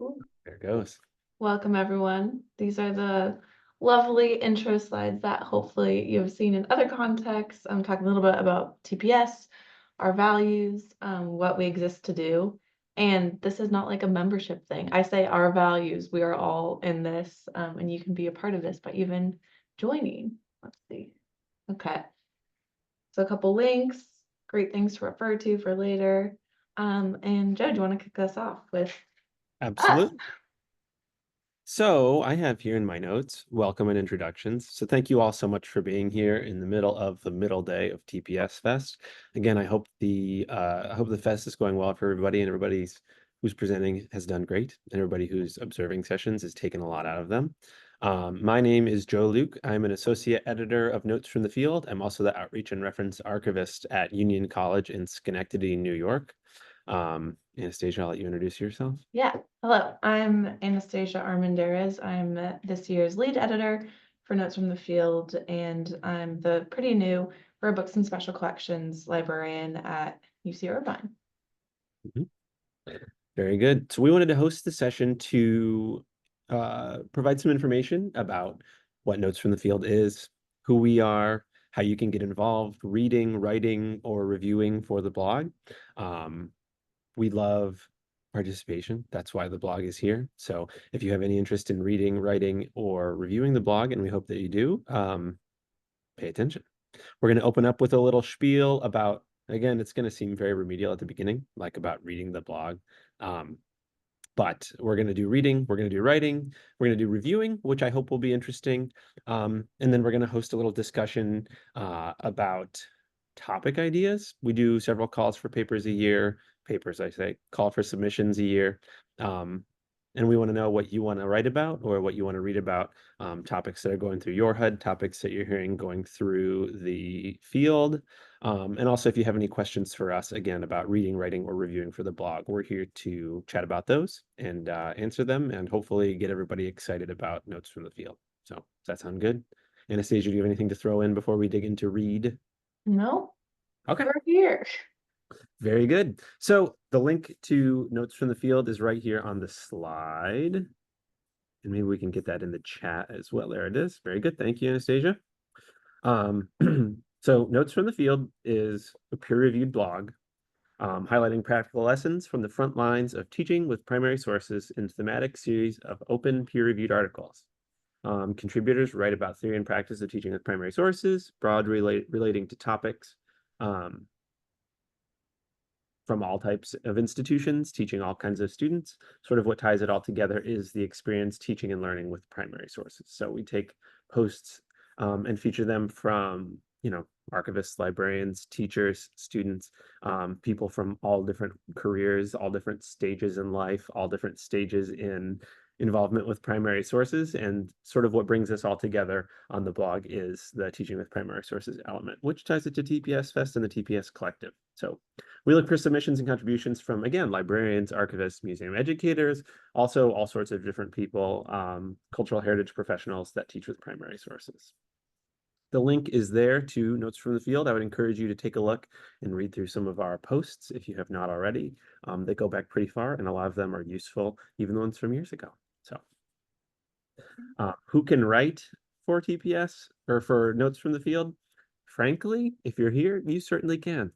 Ooh. There it goes. Welcome, everyone. These are the lovely intro slides that hopefully you've seen in other contexts. I'm talking a little bit about TPS, our values, what we exist to do. And this is not like a membership thing. I say our values, we are all in this, and you can be a part of this by even joining. Let's see. Okay. So a couple links, great things to refer to for later. And Joe, do you want to kick us off with us? Absolutely. So I have here in my notes, welcome and introductions. So thank you all so much for being here in the middle of the middle day of TPS Fest. Again, I hope the fest is going well for everybody, and who's presenting has done great, and everybody who's observing sessions has taken a lot out of them. My name is Joe Luke. I'm an associate editor of Notes from the Field. I'm also the outreach and reference archivist at Union College in Schenectady, New York. Anastasia, I'll let you introduce yourself. Yeah. Hello, I'm Anastasia Armendariz. I'm this year's lead editor for Notes from the Field, and I'm the pretty new for Books and Special Collections librarian at UC Irvine. Mhm. Very good. So we wanted to host the session to provide some information about what Notes from the Field is, who we are, how you can get involved reading, writing, or reviewing for the blog. Um, we love participation. That's why the blog is here. So if you have any interest in reading, writing, or reviewing the blog, and we hope that you do, pay attention. We're going to open up with a little spiel about, again, it's going to seem very remedial at the beginning, like about reading the blog. Um, but we're going to do reading, we're going to do writing, we're going to do reviewing, which I hope will be interesting. And then we're going to host a little discussion about topic ideas. We do several calls for papers a year, I say, call for submissions a year. And we want to know what you want to write about or what you want to read about, topics that are going through your head, topics that you're hearing going through the field. And also, if you have any questions for us, again, about reading, writing, or reviewing for the blog, we're here to chat about those and answer them and hopefully get everybody excited about Notes from the Field. So, does that sound good? Anastasia, do you have anything to throw in before we dig into read? No, Okay. we're here. Very good. So the link to Notes from the Field is right here on the slide. And maybe we can get that in the chat as well. There it is. Very good. Thank you, Anastasia. Um, so Notes from the Field is a peer-reviewed blog highlighting practical lessons from the front lines of teaching with primary sources in thematic series of open peer-reviewed articles. Contributors write about theory and practice of teaching with primary sources, relating to topics from all types of institutions, teaching all kinds of students. Sort of what ties it all together is the experience teaching and learning with primary sources. So we take posts and feature them from, archivists, librarians, teachers, students, people from all different careers, all different stages in life, all different stages in involvement with primary sources. And sort of what brings us all together on the blog is the teaching with primary sources element, which ties it to TPS Fest and the TPS Collective. So we look for submissions and contributions from, again, librarians, archivists, museum educators, also all sorts of different people, cultural heritage professionals that teach with primary sources. The link is there to Notes from the Field. I would encourage you to take a look and read through some of our posts if you have not already. They go back pretty far, and a lot of them are useful, even the ones from years ago. So, who can write for TPS or for Notes from the Field? Frankly, if you're here, you certainly can.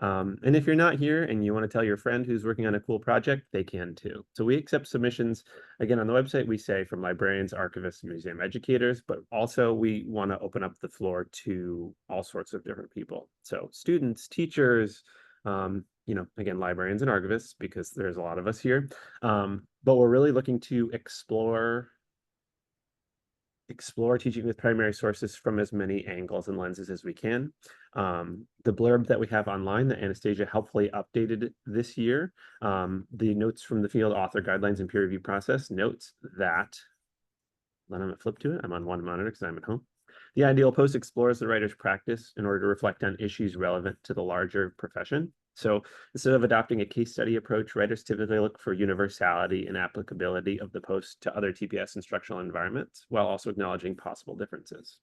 And if you're not here and you want to tell your friend who's working on a cool project, they can too. So we accept submissions. Again, on the website, we say from librarians, archivists, and museum educators, but also we want to open up the floor to all sorts of different people. So students, teachers, again, librarians and archivists, because there's a lot of us here. But we're really looking to explore teaching with primary sources from as many angles and lenses as we can. The blurb that we have online that Anastasia helpfully updated this year, the Notes from the Field author guidelines and peer review process notes that, then I'm gonna flip to it. I'm on one monitor because I'm at home. The ideal post explores the writer's practice in order to reflect on issues relevant to the larger profession. So instead of adopting a case study approach, writers typically look for universality and applicability of the post to other TPS instructional environments, while also acknowledging possible differences.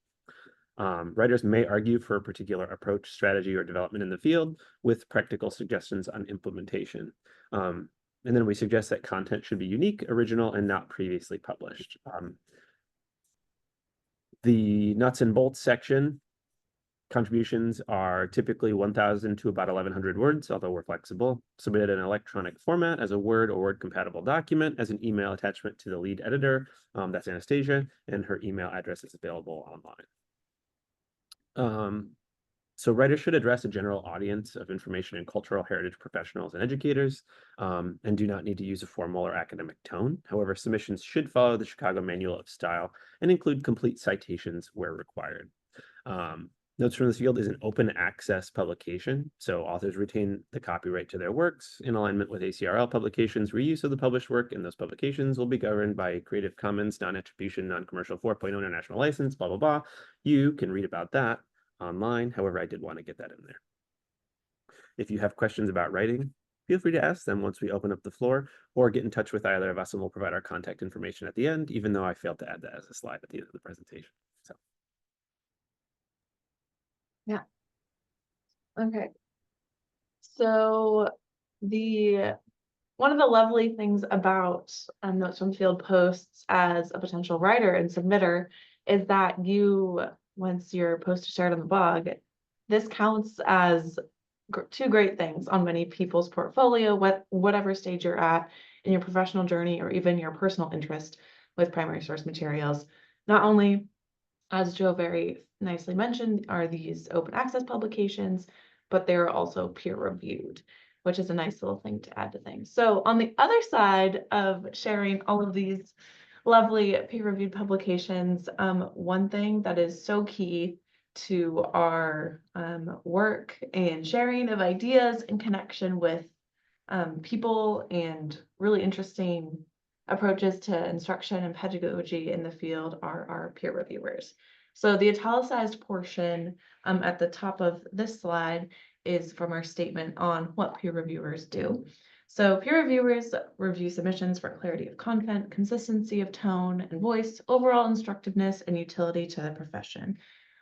Writers may argue for a particular approach, strategy, or development in the field with practical suggestions on implementation. And then we suggest that content should be unique, original, and not previously published. The nuts and bolts section contributions are typically 1,000 to about 1,100 words, although we're flexible. Submitted in an electronic format as a Word or Word compatible document as an email attachment to the lead editor. That's Anastasia, and her email address is available online. So writers should address a general audience of information and cultural heritage professionals and educators, and do not need to use a formal or academic tone. However, submissions should follow the Chicago Manual of Style and include complete citations where required. Notes from the Field is an open access publication, so authors retain the copyright to their works in alignment with ACRL publications. Reuse of the published work in those publications will be governed by Creative Commons, non-attribution, non-commercial 4.0 international license, blah, blah, blah. You can read about that online. However, I did want to get that in there. If you have questions about writing, feel free to ask them once we open up the floor, or get in touch with either of us and we'll provide our contact information at the end, even though I failed to add that as a slide at the end of the presentation. So. Yeah. Okay. So one of the lovely things about Notes from Field posts as a potential writer and submitter is that once your post is shared on the blog, this counts as two great things on many people's portfolio, whatever stage you're at in your professional journey or even your personal interest with primary source materials. Not only, as Joe very nicely mentioned, are these open access publications, but they're also peer reviewed, which is a nice little thing to add to things. So on the other side of sharing all of these lovely peer-reviewed publications, one thing that is so key to our work and sharing of ideas in connection with people and really interesting approaches to instruction and pedagogy in the field are our peer reviewers. So the italicized portion at the top of this slide is from our statement on what peer reviewers do. So peer reviewers review submissions for clarity of content, consistency of tone and voice, overall instructiveness, and utility to the profession.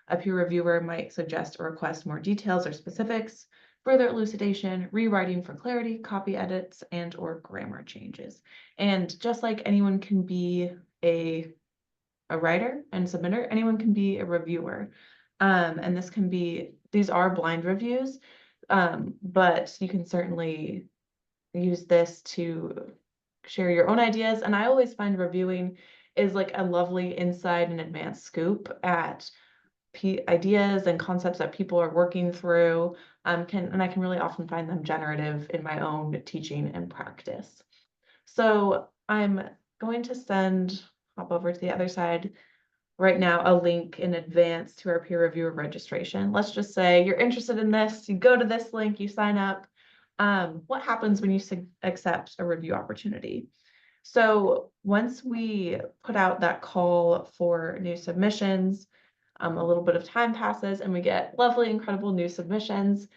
A peer reviewer might suggest or request more details or specifics, further elucidation, rewriting for clarity, copy edits, and or grammar changes. And just like anyone can be a writer and submitter, anyone can be a reviewer. And these are blind reviews, but you can certainly use this to share your own ideas. And I always find reviewing is like a lovely inside and advanced scoop at ideas and concepts that people are working through, and I can really often find them generative in my own teaching and practice. So I'm going to hop over to the other side right now, a link in advance to our peer reviewer registration. Let's just say you're interested in this, you go to this link, you sign up. What happens when you accept a review opportunity? So once we put out that call for new submissions, a little bit of time passes and we get lovely, incredible new submissions.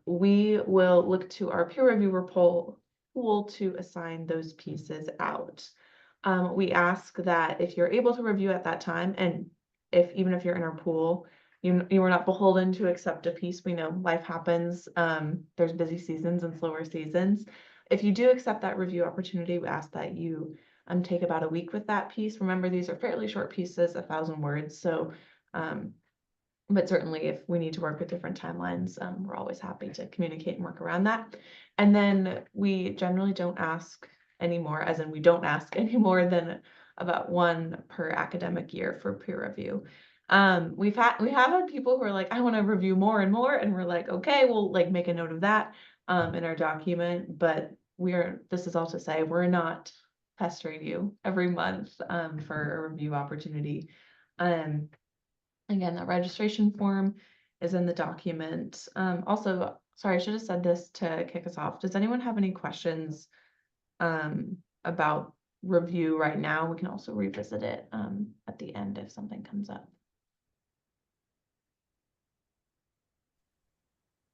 We will look to our peer reviewer pool to assign those pieces out. We ask that if you're able to review at that time, and even if you're in our pool, you are not beholden to accept a piece. We know life happens. There's busy seasons and slower seasons. If you do accept that review opportunity, we ask that you take about a week with that piece. Remember, these are fairly short pieces, 1,000 words. So, but certainly if we need to work with different timelines, we're always happy to communicate and work around that. And then we generally don't ask anymore, as in we don't ask any more than about one per academic year for peer review. We have had people who are like, I want to review more and more, and we're like, okay, we'll like make a note of that in our document. But this is all to say we're not pestering you every month for a review opportunity. Again, that registration form is in the document. Also, sorry, I should have said this to kick us off. Does anyone have any questions about review right now? We can also revisit it at the end if something comes up.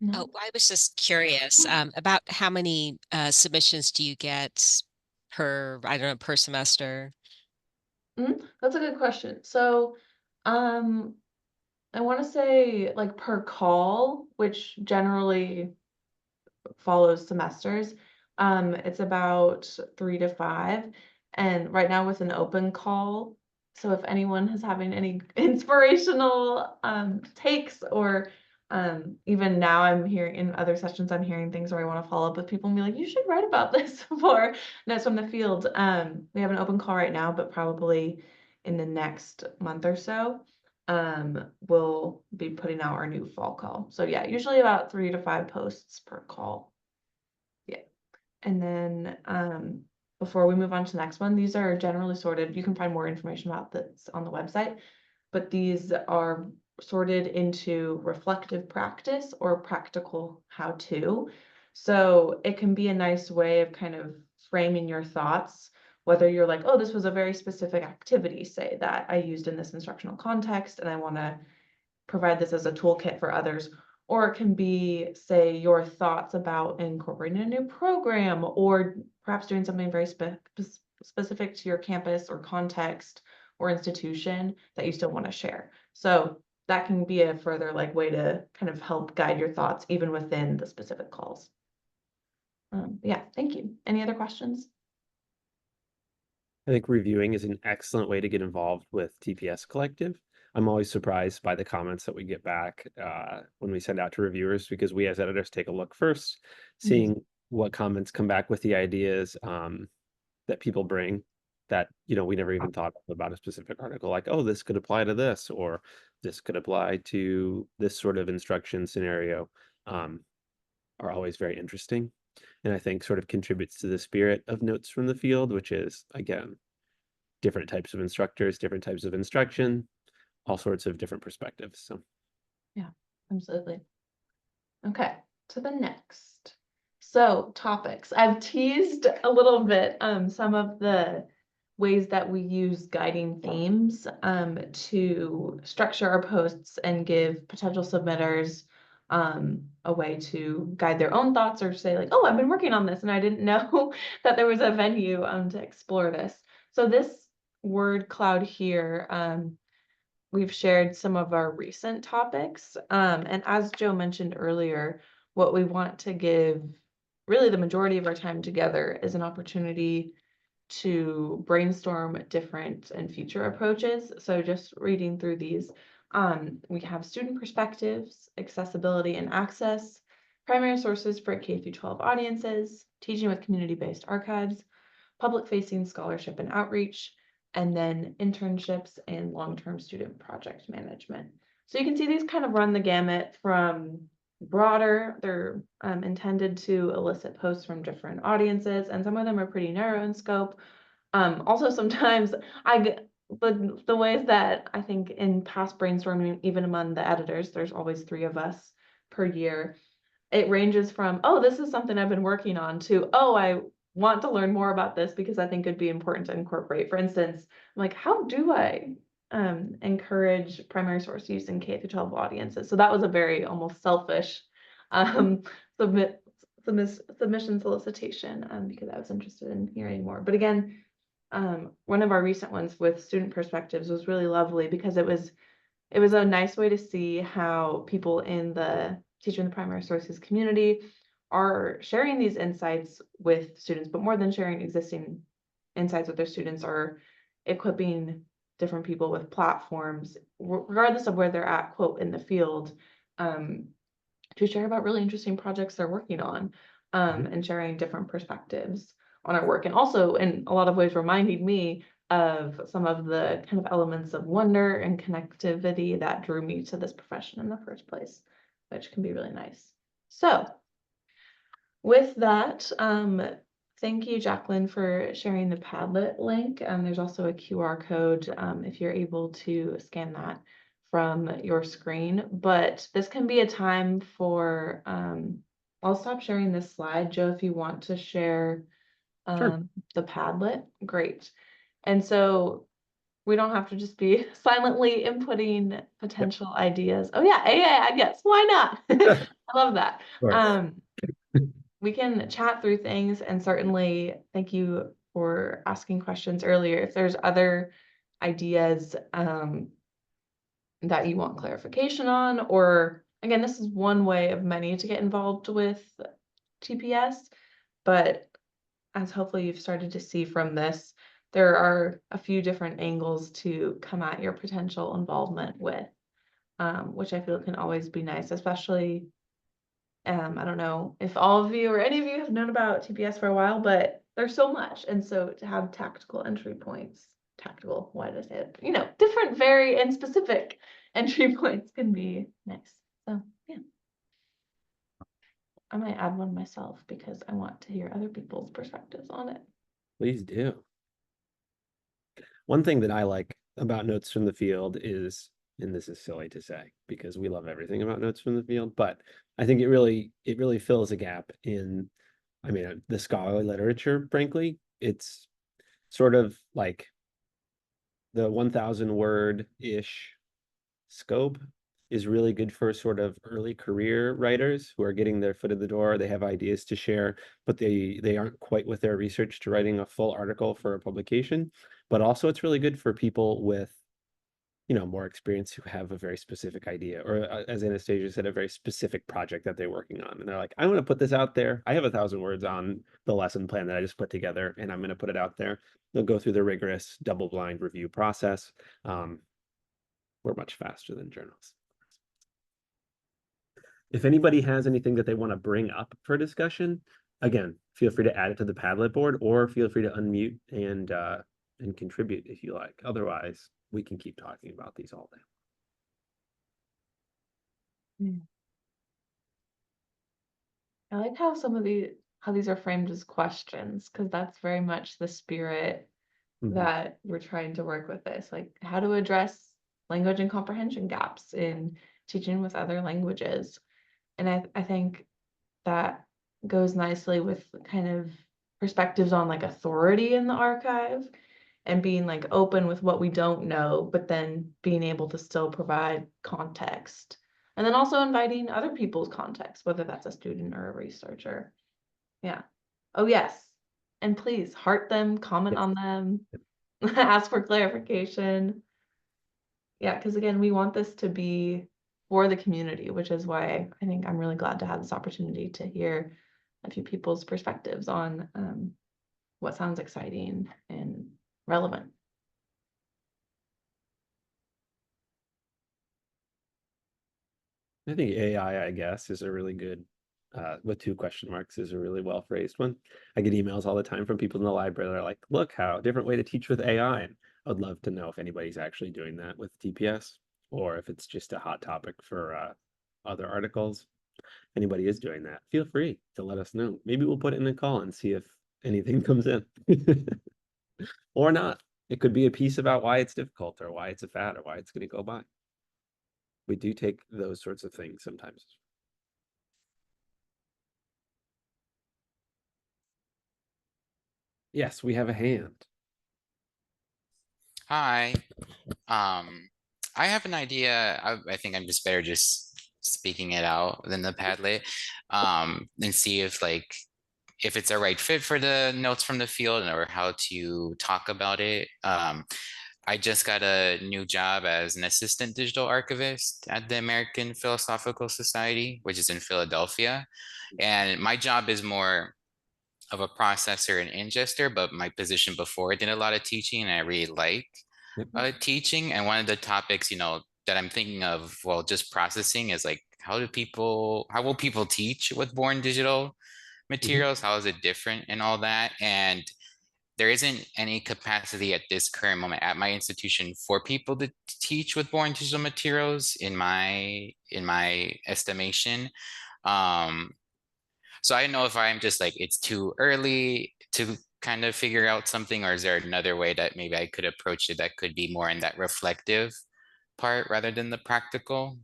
No? Oh, I was just curious about how many submissions do you get I don't know, per semester? That's a good question. So, I want to say like per call, which generally follows semesters. It's about 3 to 5, and right now with an open call. So if anyone is having any inspirational takes, or even now I'm hearing in other sessions, I'm hearing things where I want to follow up with people and be like, you should write about this for Notes from the Field. We have an open call right now, but probably in the next month or so, we'll be putting out our new fall call. So yeah, usually about 3 to 5 posts per call. Yeah. And then before we move on to the next one, these are generally sorted. You can find more information about this on the website, but these are sorted into reflective practice or practical how-to. So it can be a nice way of kind of framing your thoughts, whether you're like, oh, this was a very specific activity, say, that I used in this instructional context, and I want to provide this as a toolkit for others. Or it can be, say, your thoughts about incorporating a new program, or perhaps doing something very specific to your campus or context or institution that you still want to share. So that can be a further like way to kind of help guide your thoughts even within the specific calls. Yeah, thank you. Any other questions? I think reviewing is an excellent way to get involved with TPS Collective. I'm always surprised by the comments that we get back when we send out to reviewers, because we as editors take a look first, seeing what comments come back with the ideas that people bring that, you know, we never even thought about a specific article, like, oh, this could apply to this, or this could apply to this sort of instruction scenario, are always very interesting. And I think sort of contributes to the spirit of Notes from the Field, which is, again, different types of instructors, different types of instruction, all sorts of different perspectives. So Yeah, absolutely. Okay, to the next. So topics. I've teased a little bit some of the ways that we use guiding themes to structure our posts and give potential submitters a way to guide their own thoughts, or say like, oh, I've been working on this and I didn't know that there was a venue to explore this. So this word cloud here, we've shared some of our recent topics. And as Joe mentioned earlier, what we want to give really the majority of our time together is an opportunity to brainstorm different and future approaches. So just reading through these, we have student perspectives, accessibility and access, primary sources for K through 12 audiences, teaching with community-based archives, public-facing scholarship and outreach, and then internships and long-term student project management. So you can see these kind of run the gamut from broader, they're intended to elicit posts from different audiences, and some of them are pretty narrow in scope. Also, sometimes the ways that I think in past brainstorming, even among the editors, there's always 3 of us per year. It ranges from, oh, this is something I've been working on, to, oh, I want to learn more about this because I think it'd be important to incorporate. For instance, I'm like, how do I encourage primary source use in K through 12 audiences? So that was a very almost selfish submission solicitation because I was interested in hearing more. But again, one of our recent ones with student perspectives was really lovely, because it was a nice way to see how people in the teaching the primary sources community are sharing these insights with students, but more than sharing existing insights with their students, are equipping different people with platforms, regardless of where they're at, quote, in the field, to share about really interesting projects they're working on, and sharing different perspectives on our work. And also in a lot of ways reminding me of some of the kind of elements of wonder and connectivity that drew me to this profession in the first place, which can be really nice. So with that, thank you, Jacqueline, for sharing the Padlet link. There's also a QR code if you're able to scan that from your screen. But this can be a time for, I'll stop sharing this slide. Joe, if you want to share Sure. the Padlet, great. And so we don't have to just be silently inputting potential ideas. Oh yeah, AI, yes, why not? I love that. We can chat through things, and certainly thank you for asking questions earlier. If there's other ideas that you want clarification on, or again, this is one way of many to get involved with TPS, but as hopefully you've started to see from this, there are a few different angles to come at your potential involvement with, which I feel can always be nice, especially I don't know if all of you or any of you have known about TPS for a while, but there's so much. And so to have tactical entry points, tactical, why did I say it? You know, different, very and specific entry points can be nice. So yeah. I might add one myself because I want to hear other people's perspectives on it. Please do. One thing that I like about notes from the field is, and this is silly to say because we love everything about notes from the field, but I think it really fills a gap in, I mean, the scholarly literature, frankly. It's sort of like the 1,000 word-ish scope is really good for sort of early career writers who are getting their foot in the door. They have ideas to share, but they aren't quite with their research to writing a full article for a publication. But also it's really good for people with, you know, more experience who have a very specific idea, or as Anastasia said, a very specific project that they're working on. And they're like, I want to put this out there. I have 1,000 words on the lesson plan that I just put together, and I'm going to put it out there. They'll go through the rigorous double-blind review process. We're much faster than journals. If anybody has anything that they want to bring up for discussion, again, feel free to add it to the Padlet board, or feel free to unmute and contribute if you like. Otherwise, we can keep talking about these all day. I like how how these are framed as questions, because that's very much the spirit that we're trying to work with this, like how to address language and comprehension gaps in teaching with other languages. And I think that goes nicely with kind of perspectives on like authority in the archive and being like open with what we don't know, but then being able to still provide context. And then also inviting other people's context, whether that's a student or a researcher. Yeah. Oh, yes. And please heart them, comment Yes. on them, ask for clarification. Yeah, because again, we want this to be for the community, which is why I think I'm really glad to have this opportunity to hear a few people's perspectives on what sounds exciting and relevant. I think AI, I guess, is a really good, with 2 question marks, is a really well phrased one. I get emails all the time from people in the library that are like, look, how different way to teach with AI. And I would love to know if anybody's actually doing that with TPS, or if it's just a hot topic for other articles. Anybody is doing that, feel free to let us know. Maybe we'll put it in a call and see if anything comes in. Or not. It could be a piece about why it's difficult, or why it's a fad, or why it's going to go by. We do take those sorts of things sometimes. Yes, we have a hand. Hi. I have an idea. I think I'm just better just speaking it out than the Padlet, and see if it's a right fit for the notes from the field or how to talk about it. I just got a new job as an assistant digital archivist at the American Philosophical Society, which is in Philadelphia. And my job is more of a processor and ingester, but my position before did a lot of teaching, and I really like teaching. And one of the topics, that I'm thinking of, well, just processing is like, how will people teach with born digital materials? How is it different and all that? And there isn't any capacity at this current moment at my institution for people to teach with born digital materials in my estimation. Um, so I don't know if I'm just like, it's too early to kind of figure out something, or is there another way that maybe I could approach it that could be more in that reflective part rather than the practical?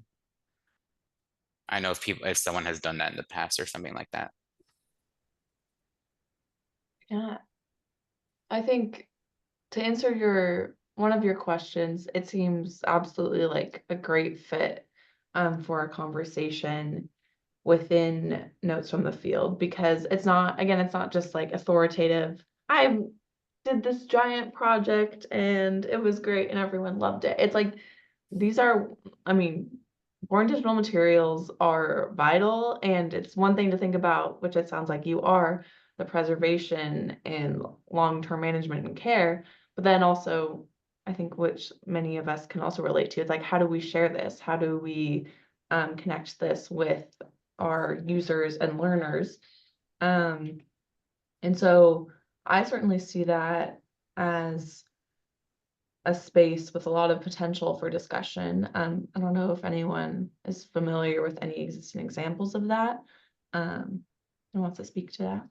I know if someone has done that in the past or something like that. Yeah. I think to answer one of your questions, it seems absolutely like a great fit for a conversation within notes from the field, because it's not just like authoritative. I did this giant project and it was great and everyone loved it. It's like these are, I mean, born digital materials are vital, and it's one thing to think about, which it sounds like you are, the preservation and long-term management and care, but then also I think which many of us can also relate to, it's like, how do we share this? How do we connect this with our users and learners? And so I certainly see that as a space with a lot of potential for discussion. I don't know if anyone is familiar with any existing examples of that. And wants to speak to that.